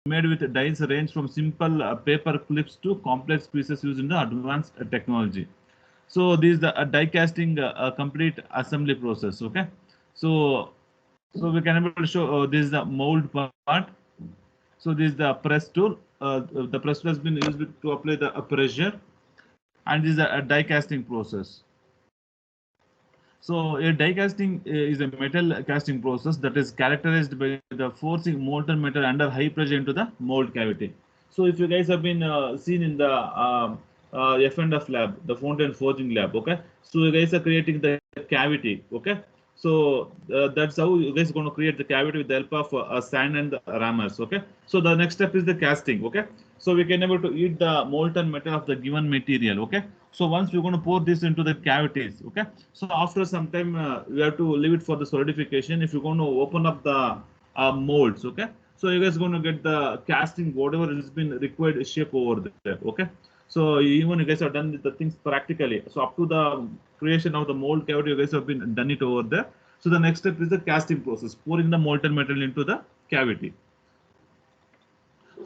made with dies range from simple paper clips to complex pieces using the advanced technology. So this is the die casting complete assembly process. Okay, so we can able to show this is the mold part. So this is the press tool. The press tool has been used to apply the pressure, and this is a die casting process. So a die casting is a metal casting process that is characterized by the forcing molten metal under high pressure into the mold cavity. So if you guys have been seen in the F&F lab, the fountain forging lab, okay. So you guys are creating the cavity, okay. So that's how you guys are going to create the cavity with the help of sand and the rammers, okay. So the next step is the casting, okay. So we can able to eat the molten metal of the given material, okay. So once we're going to pour this into the cavities, okay. So after some time we have to leave it for the solidification. If you're going to open up the molds, okay. So you guys are going to get the casting whatever has been required shape over there, okay. So even you guys have done the things practically. So up to the creation of the mold cavity, you guys have been done it over there. So the next step is the casting process, pouring the molten metal into the cavity.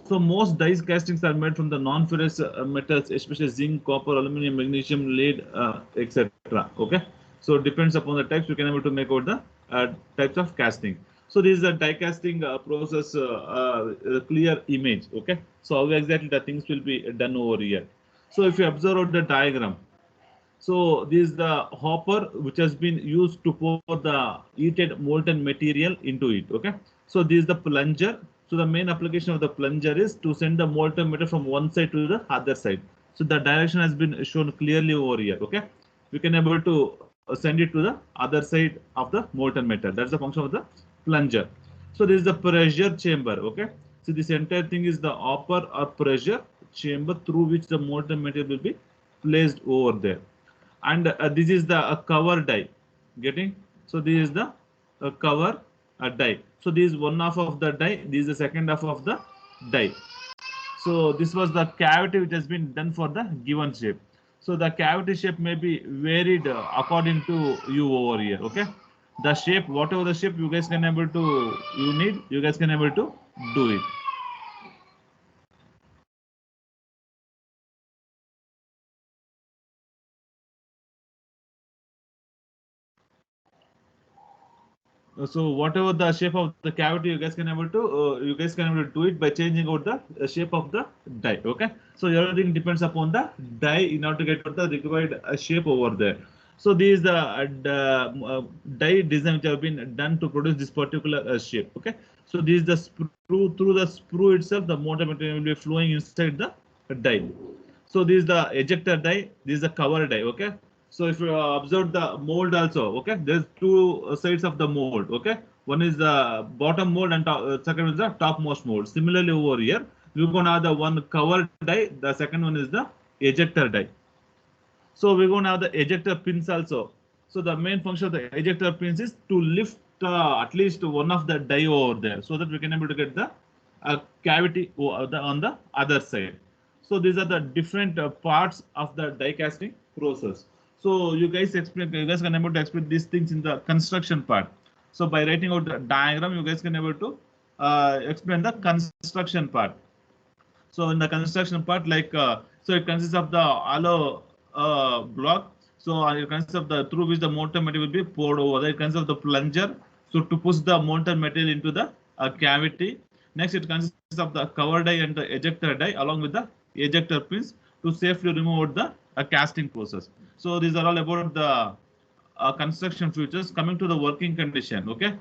So most die castings are made from the non-ferrous metals, especially zinc, copper, aluminum, magnesium, lead, etc. Okay. So it depends upon the types. You can able to make out the types of casting. So this is a die casting process, clear image. Okay. So how exactly the things will be done over here. So if you observe the diagram, so this is the hopper which has been used to pour the heated molten material into it. Okay. So this is the plunger. So the main application of the plunger is to send the molten metal from one side to the other side. So the direction has been shown clearly over here. Okay. We can able to send it to the other side of the molten metal. That's the function of the plunger. So this is the pressure chamber. Okay. So this entire thing is the hopper or pressure chamber through which the molten material will be placed over there. And this is the cover die, getting. So this is the cover die. So this is one half of the die, this is the second half of the die. So this was the cavity which has been done for the given shape. So the cavity shape may be varied according to you over here. Okay, the shape, whatever the shape you guys can able to, you need, you guys can able to do it. So whatever the shape of the cavity, you guys can able to do it by changing out the shape of the die. Okay, so everything depends upon the die in order to get the required shape over there. So this is the die design which have been done to produce this particular shape. Okay, so this is the sprue. Through the sprue itself, the motor material will be flowing inside the die. So this is the ejector die, this is the cover die. Okay, so if you observe the mold also, okay, there's two sides of the mold. Okay, one is the bottom mold and second is the topmost mold. Similarly over here, we're gonna have the one cover die, the second one is the ejector die. So we're going to have the ejector pins also. So the main function of the ejector pins is to lift at least one of the die over there, so that we can able to get the cavity on the other side. So these are the different parts of the die casting process. So you guys can able to explain these things in the construction part. So by writing out the diagram, you guys can able to explain the construction part. So in the construction part, like so it consists of the hollow block. So it consists of the through which the molten material will be poured over. It consists of the plunger, so to push the molten material into the cavity. Next, it consists of the cover die and the ejector die along with the ejector pins to safely remove the casting process. So these are all about the construction features. Coming to the working condition, okay.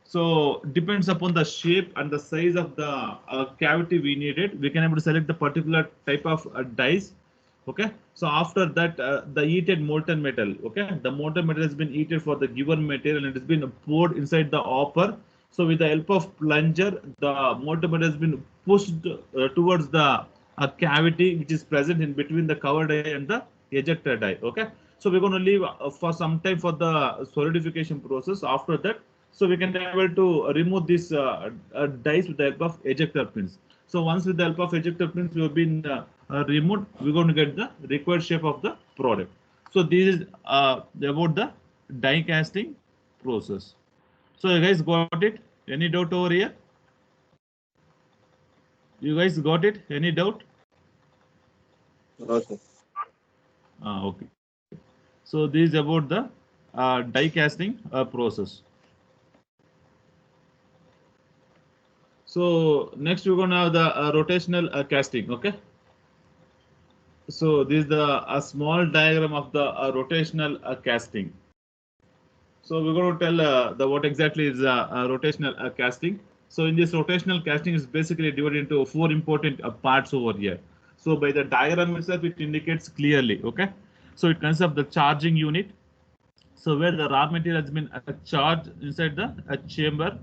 So depends upon the shape and the size of the cavity we needed, we can able to select the particular type of dies. Okay, so after that the heated molten metal, okay, the molten metal has been heated for the given material and it has been poured inside the hopper. So with the help of plunger, the molten metal has been pushed towards the cavity which is present in between the cover die and the ejector die. Okay, so we're going to leave for some time for the solidification process. After that, so we can be able to remove these dies with the help of ejector pins. So once with the help of ejector pins we have been removed, we're going to get the required shape of the product. So this is about the die casting process. So you guys got it? Any doubt over here? You guys got it? Any doubt? Okay. Okay. So this is about the die casting process. So next we're gonna have the rotational casting. Okay. So this is the a small diagram of the rotational casting. So we're going to tell the what exactly is rotational casting. So in this rotational casting is basically divided into four important parts over here. So by the diagram itself, it indicates clearly. Okay. So it consists of the charging unit. So where the raw material has been charged inside the chamber.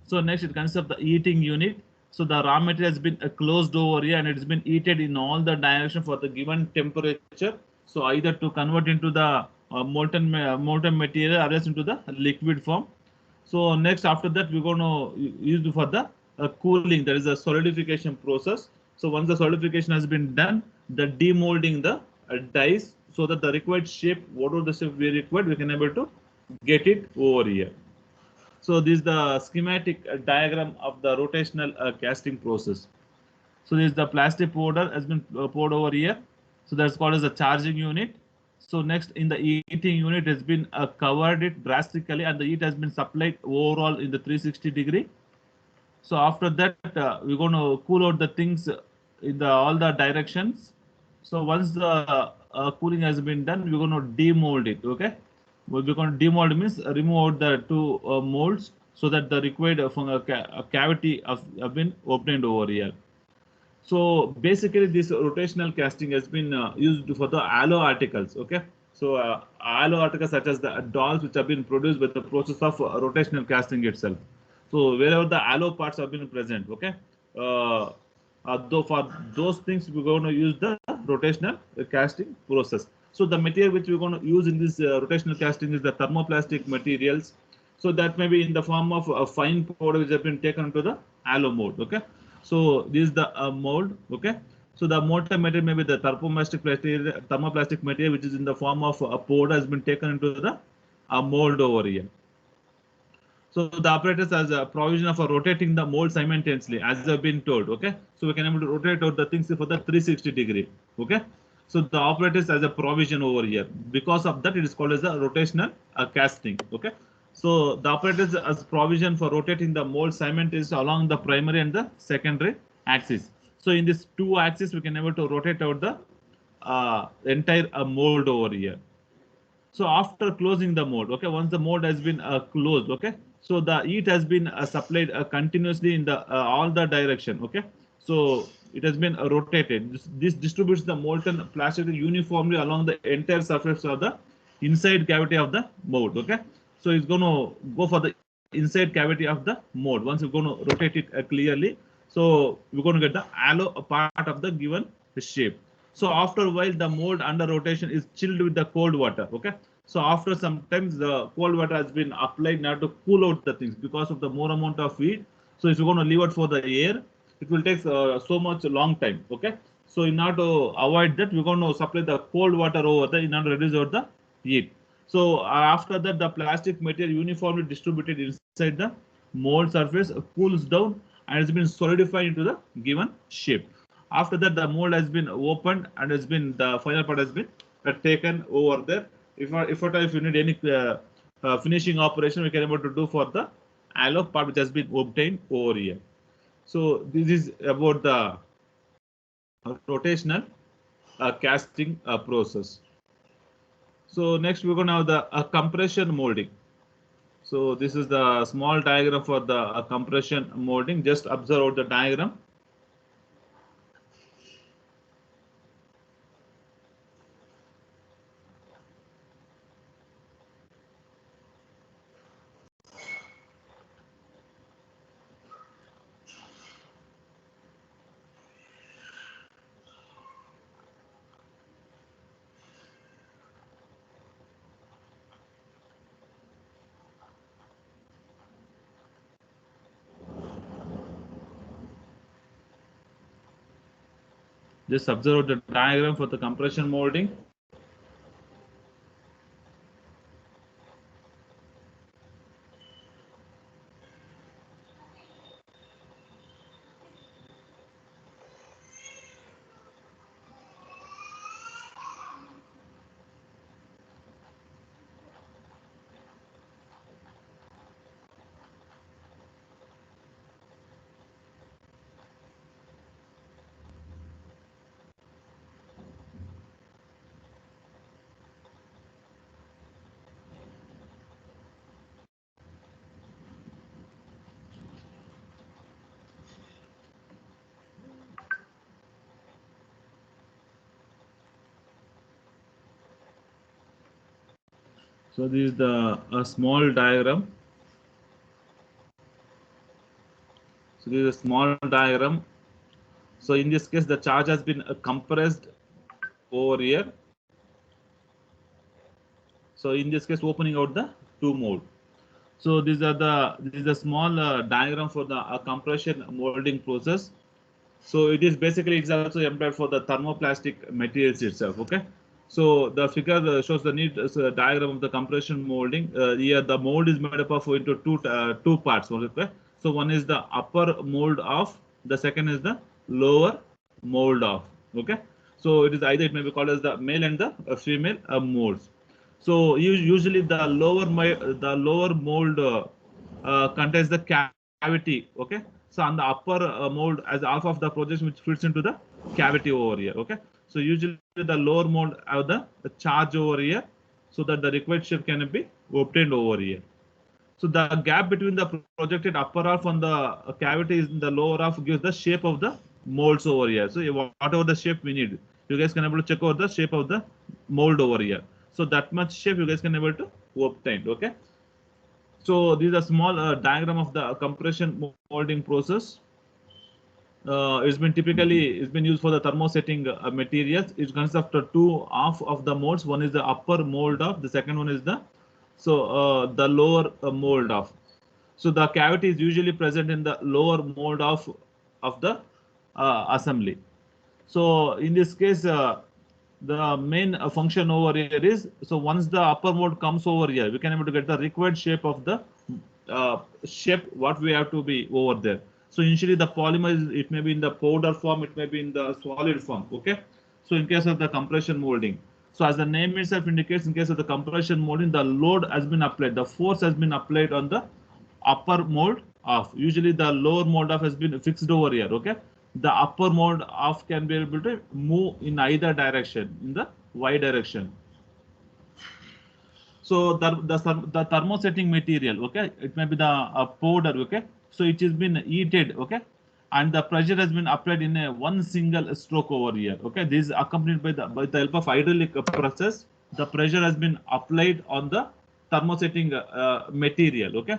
So next it consists of the heating unit. So the raw material has been closed over here and it has been heated in all the direction for the given temperature. So either to convert into the molten material or else into the liquid form. So next after that we're going to use for the cooling. That is a solidification process. So once the solidification has been done, the demolding the dies so that the required shape, whatever the shape we required, we can able to get it over here. So this is the schematic diagram of the rotational casting process. So this is the plastic powder has been poured over here. So that's called as a charging unit. So next in the heating unit has been covered it drastically and the heat has been supplied overall in the 360-degree. So after that we're going to cool out the things in the all the directions. So once the cooling has been done, we're going to demold it. Okay, we're going to demold means remove out the two molds so that the required cavity have been obtained over here. So basically, this rotational casting has been used for the alloy articles. Okay, so alloy articles such as the dolls which have been produced by the process of rotational casting itself. So wherever the alloy parts have been present, okay, though for those things we're going to use the rotational casting process. So the material which we're going to use in this rotational casting is the thermoplastic materials. So that may be in the form of a fine powder which have been taken into the alloy mold. Okay, so this is the mold. Okay, so the molten material may be the thermoplastic material which is in the form of a powder has been taken into the mold over here. So the apparatus has a provision of rotating the mold simultaneously, as I've been told. Okay, so we can able to rotate out the things for the 360-degree. Okay, so the apparatus has a provision over here. Because of that, it is called as a rotational casting. Okay, so the apparatus has provision for rotating the mold simultaneously along the primary and the secondary axis. So in this two axes, we can able to rotate out the entire mold over here. So after closing the mold, okay, once the mold has been closed, okay, so the heat has been supplied continuously in the all the direction. Okay, so it has been rotated. This distributes the molten plastic uniformly along the entire surface of the inside cavity of the mold. Okay, so it's going to go for the inside cavity of the mold. Once we're going to rotate it clearly, so we're going to get the alloy part of the given shape. So after a while, the mold under rotation is chilled with the cold water. Okay. So after sometimes the cold water has been applied now to cool out the things because of the more amount of heat. So if you're going to leave it for the air, it will take so much long time. Okay. So in order to avoid that, we're going to supply the cold water over there in order to reduce out the heat. So after that, the plastic material uniformly distributed inside the mold surface cools down and has been solidified into the given shape. After that, the mold has been opened and has been the final part has been taken over there. If you need any finishing operation, we can able to do for the alloy part which has been obtained over here. So this is about the rotational casting process. So next we're going to have the compression molding. So this is the small diagram for the compression molding. Just observe the diagram. Just observe the diagram for the compression molding. So this is the a small diagram. So this is a small diagram. So in this case, the charge has been compressed over here. So in this case, opening out the two mold. So this is a small diagram for the compression molding process. So it is basically, it's also employed for the thermoplastic materials itself. Okay. So the figure shows the neat diagram of the compression molding. Here the mold is made up of into two parts. Okay. So one is the upper mold off. The second is the lower mold off. Okay. So it is either, it may be called as the male and the female molds. So usually the lower mold contains the cavity. Okay. So on the upper mold as half of the projection which fits into the cavity over here. Okay. So usually the lower mold have the charge over here, so that the required shape can be obtained over here. So the gap between the projected upper half and the cavity is in the lower half gives the shape of the molds over here. So whatever the shape we need, you guys can able to check out the shape of the mold over here. So that much shape you guys can able to obtain. Okay. So this is a small diagram of the compression molding process. It's been used for the thermosetting materials. It consists of two half of the molds. One is the upper mold of, the second one is the the lower mold of. So the cavity is usually present in the lower mold of the assembly. So in this case, the main function over here is, so once the upper mold comes over here, we can able to get the required shape of the shape what we have to be over there. So initially the polymer is, it may be in the powder form, it may be in the solid form. Okay. So in case of the compression molding, so as the name itself indicates, in case of the compression molding, the load has been applied, the force has been applied on the upper mold off. Usually the lower mold off has been fixed over here. Okay. The upper mold off can be able to move in either direction, in the y direction. So the thermosetting material, okay, it may be the powder, okay. So it has been heated, okay, and the pressure has been applied in a one single stroke over here. Okay, this is accompanied by the help of hydraulic process. The pressure has been applied on the thermosetting material. Okay.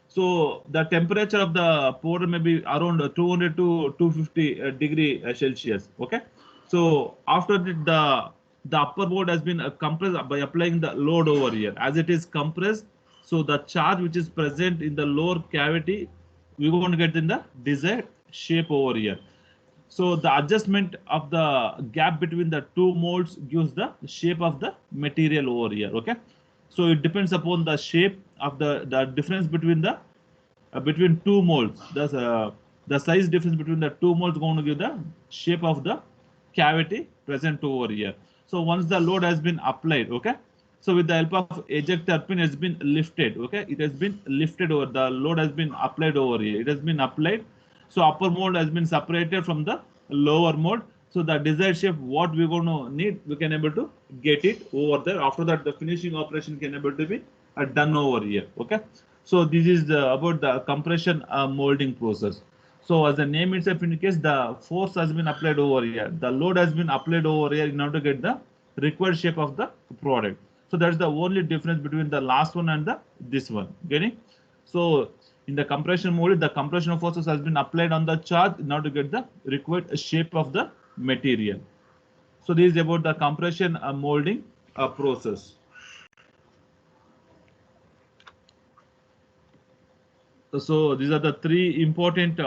So the temperature of the powder may be around 200 to 250 degree Celsius. Okay. So after the upper mold has been compressed by applying the load over here. As it is compressed, so the charge which is present in the lower cavity, we are going to get in the desired shape over here. So the adjustment of the gap between the two molds gives the shape of the material over here. Okay. So it depends upon the shape of the difference between the between two molds. The size difference between the two molds going to give the shape of the cavity present over here. So once the load has been applied, okay. So with the help of ejector pin, it's been lifted. Okay, it has been lifted over. The load has been applied over here. It has been applied. So upper mold has been separated from the lower mold. So the desired shape, what we're going to need, we can able to get it over there. After that, the finishing operation can able to be done over here. Okay. So this is about the compression molding process. So as the name itself indicates, the force has been applied over here. The load has been applied over here in order to get the required shape of the product. So that's the only difference between the last one and the this one. Getting? So in the compression mold, the compression forces has been applied on the charge in order to get the required shape of the material. So this is about the compression molding process. So these are the three important